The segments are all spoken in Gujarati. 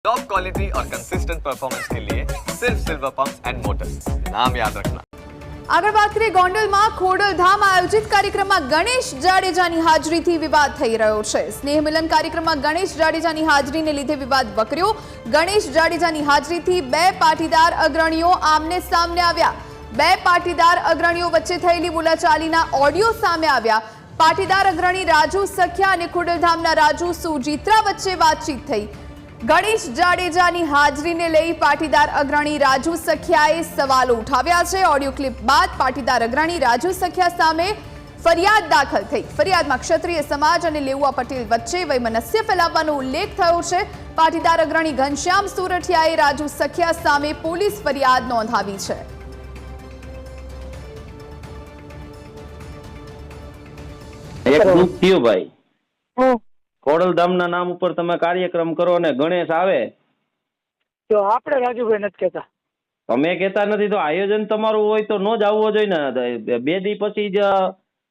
टॉप क्वालिटी और कंसिस्टेंट परफॉर्मेंस के लिए सिर्फ सिल्वर पंप्स एंड मोटर्स, नाम याद रखना। આગળ વાત કરીએ ગોંડલમાં ખોડલધામ આયોજિત કાર્યક્રમમાં ગણેશ જાડેજાની હાજરીથી વિવાદ થઈ રહ્યો છે। સ્નેહ મિલન કાર્યક્રમમાં ગણેશ જાડેજાની હાજરીને લીધે વિવાદ વકર્યો। ગણેશ જાડેજાની હાજરીથી બે પાટીદાર અગ્રણીઓ આમને સામને આવ્યા। બે પાટીદાર અગ્રણીઓ વચ્ચે થયેલી બોલાચાલીના ઓડિયો સામે આવ્યા। પાટીદાર અગ્રણી રાજુ સખ્યા અને ખોડલધામના રાજુ સુજીત્રા વચ્ચે વાતચીત થઈ। ગણેશ જાડેજાની હાજરીને લઈ પાટીદાર અગ્રણી રાજુ સખિયાએ સવાલો ઉઠાવ્યા છે। ઓડિયો ક્લિપ બાદ પાટીદાર અગ્રણી રાજુ સખિયા સામે ફરિયાદ દાખલ થઈ। ફરિયાદમાં ક્ષત્રિય સમાજ અને લેઉવા પટેલ વચ્ચે વૈમનસ્ય ફેલાવવાનો ઉલ્લેખ થયો છે। પાટીદાર અગ્રણી ઘનશ્યામ સુરઠિયાએ રાજુ સખિયા સામે પોલીસ ફરિયાદ નોંધાવી છે। એક દુઃખ થયું ભાઈ, ખોડલધામના નામ ઉપર તમે કાર્યક્રમ કરો ને ગણેશ આવે તો આપણે રાજુભાઈ નથી કહેતા, તમે કહેતા નથી તો આયોજન તમારું હોય તો નો જ આવવો જોઈએ ને। બે દી પછી જ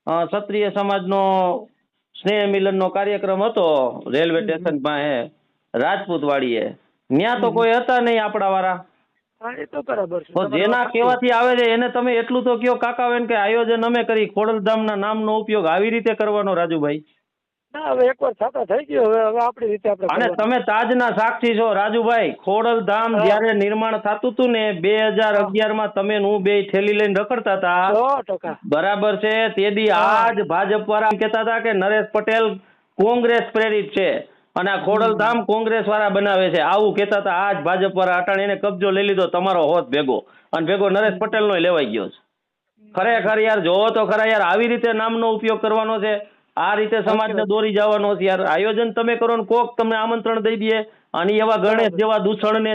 ક્ષત્રિય સમાજનો સ્નેહ મિલનનો કાર્યક્રમ હતો રેલવે સ્ટેશન પાસે રાજપૂત વાડીએ, ત્યાં તો કોઈ હતા નહીં આપણા વાળા। હા એ તો બરાબર છે। તો જેના કહેવાથી આવે છે એને તમે એટલું તો કયો કાકાબેન કે આયોજન અમે કરી, ખોડલધામના નામનો ઉપયોગ આવી રીતે કરવાનો રાજુભાઈ? ના હવે એકવાર થતા થઈ ગયો, હવે આપણી રીતે આપણે અને તમે તાજના સાક્ષી છો રાજુભાઈ। ખોડલધામ જયારે નિર્માણ થતું હતું ને 2011 માં તમે ને હું બે થેલી લઈને રખડતા હતા, 100%। બરાબર છે? તેદી આજ ભાજપ વાળા કહેતા હતા કે નરેશ પટેલ કોંગ્રેસ પ્રેરિત છે અને આ ખોડલધામ કોંગ્રેસ વાળા બનાવે છે, આવું કહેતા હતા। આજ ભાજપ વાળા અટાણે એને કબજો લઈ લીધો તમારો હોત ભેગો, અને ભેગો નરેશ પટેલ નો લેવાઈ ગયો છે। ખરેખર યાર જોવો તો ખરા યાર, આવી રીતે નામનો ઉપયોગ કરવાનો છે, આ રીતે સમાજને દોરી જવાનો છે યાર। આયોજન તમે કરો ને કોક તમને આમંત્રણ દઈ દે, અને એવા ગણેશ જેવા દૂષણને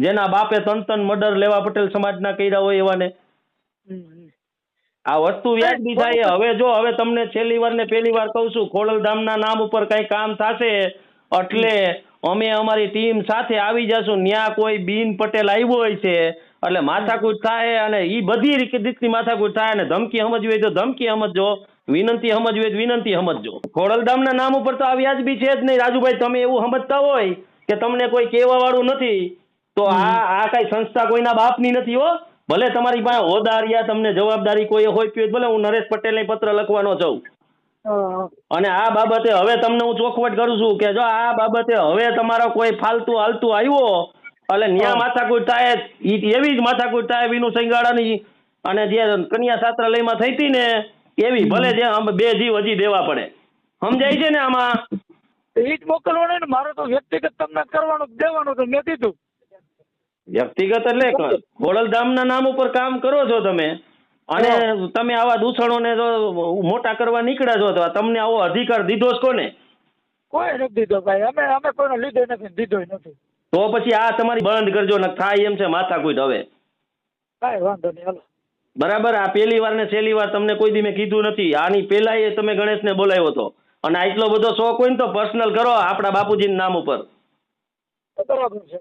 જેના બાપે તન મર્ડર લેવા પટેલ સમાજના કર્યા હોય એવાને આ વસ્તુ વ્યાજબી થાય। હવે તમને છેલ્લી વાર ને પહેલી વાર કહું છું, ખોડલધામના નામ ઉપર કઈ કામ થશે એટલે અમે અમારી ટીમ સાથે આવી જશું। ન્યા કોઈ બીન પટેલ આવ્યો હોય છે એટલે માથાકૂટ થાય, અને એ બધી રીતની માથાકૂટ થાય, અને ધમકી સમજવી હોય તો ધમકી સમજજો, વિનંતી સમજવી હોય તો વિનંતી સમજજો। ખોડલધામના નામ ઉપર તો આ વ્યાજબી છે જ નહીં રાજુભાઈ। તમે એવું સમજતા હોય કે તમને કોઈ કહેવા વાળું નથી તો આ કઈ સંસ્થા કોઈના બાપની નથી હો। ભલે તમારી પાસે હોદ્દા રહ્યા, તમને જવાબદારી કોઈ હોય, ભલે હું નરેશ પટેલને પત્ર લખવાનો છું, અને આ બાબતે હવે તમને હું ચોખવટ કરું છું કે જો આ બાબતે હવે તમારો કોઈ ફાલતુ હાલતું આવ્યો એટલે ન્યા માથાકૂટ થાય, એવી જ માથાકૂટ થાય વિનુ સંગાડાની અને જે કન્યા છાત્રાલયમાં થઈ હતી ને એવી, ભલે જે બે જીવ હજી દેવા પડે, સમજાય છે ને? આમાં એ જ મોકલવાનું ને, મારે તો વ્યક્તિગત તમને કરવાનું દેવાનું તો મેં દીધું। વ્યક્તિગત એટલે ખોડલધામના નામ ઉપર કામ કરો છો તમે, અને તમે આવા દૂષણોને જો મોટા કરવા નીકળ્યા છો તો તમને આવો અધિકાર દીધો જ કોને? કોઈ નથી દીધો ભાઈ, અમે કોઈનો લીધો નથી, દીધો નથી। તો પછી આ તમારી બંધ કરજો ને, થાય એમ છે માથાકૂટ હવે। કાંઈ વાંધો નહીં, હાલો બરાબર? આ પહેલી વાર ને છેલ્લી વાર તમને કોઈ દી મેં કીધું નથી, આની પહેલા તમે ગણેશને બોલાવ્યો હતો, અને આટલો બધો શોખ હોય ને તો પર્સનલ કરો આપણા બાપુજીના નામ ઉપર। બરાબર છે।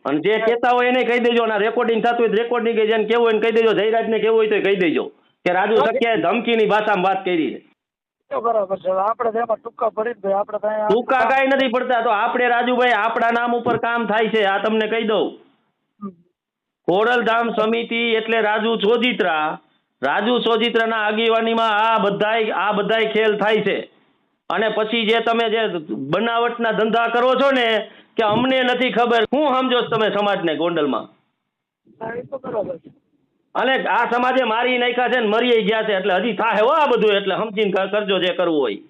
અને જે કહેતા હોય એને કહી દેજો, અને રેકોર્ડિંગ થતું હોય રેકોર્ડિંગ જેને કેવું હોય ને કહી દેજો, જયરાજને કેવું હોય તો કહી દેજો કે રાજુ સખ્યાએ ધમકીની ભાષામાં વાત કરી છે। બરાબર છે, આપણે એમાં ટૂંકા ભરી જ આપણે ટૂંકા કાંઈ નથી પડતા, તો આપણે રાજુભાઈ આપણા નામ ઉપર કામ થાય છે, આ તમને કહી દઉં। ખોડલધામ સમિતિ એટલે રાજુ સોજિત્રાના આગેવાનીમાં આ બધાય ખેલ થાય છે। અને પછી જે તમે જે બનાવટના ધંધા કરો છો ને કે અમને નથી ખબર, શું સમજો છો તમે સમાજને ગોંડલમાં? અને આ સમાજે મારી નાખ્યા છે ને મરી ગયા છે, એટલે હજી થાય હો આ બધું, એટલે સમજીને કરજો જે કરવું હોય।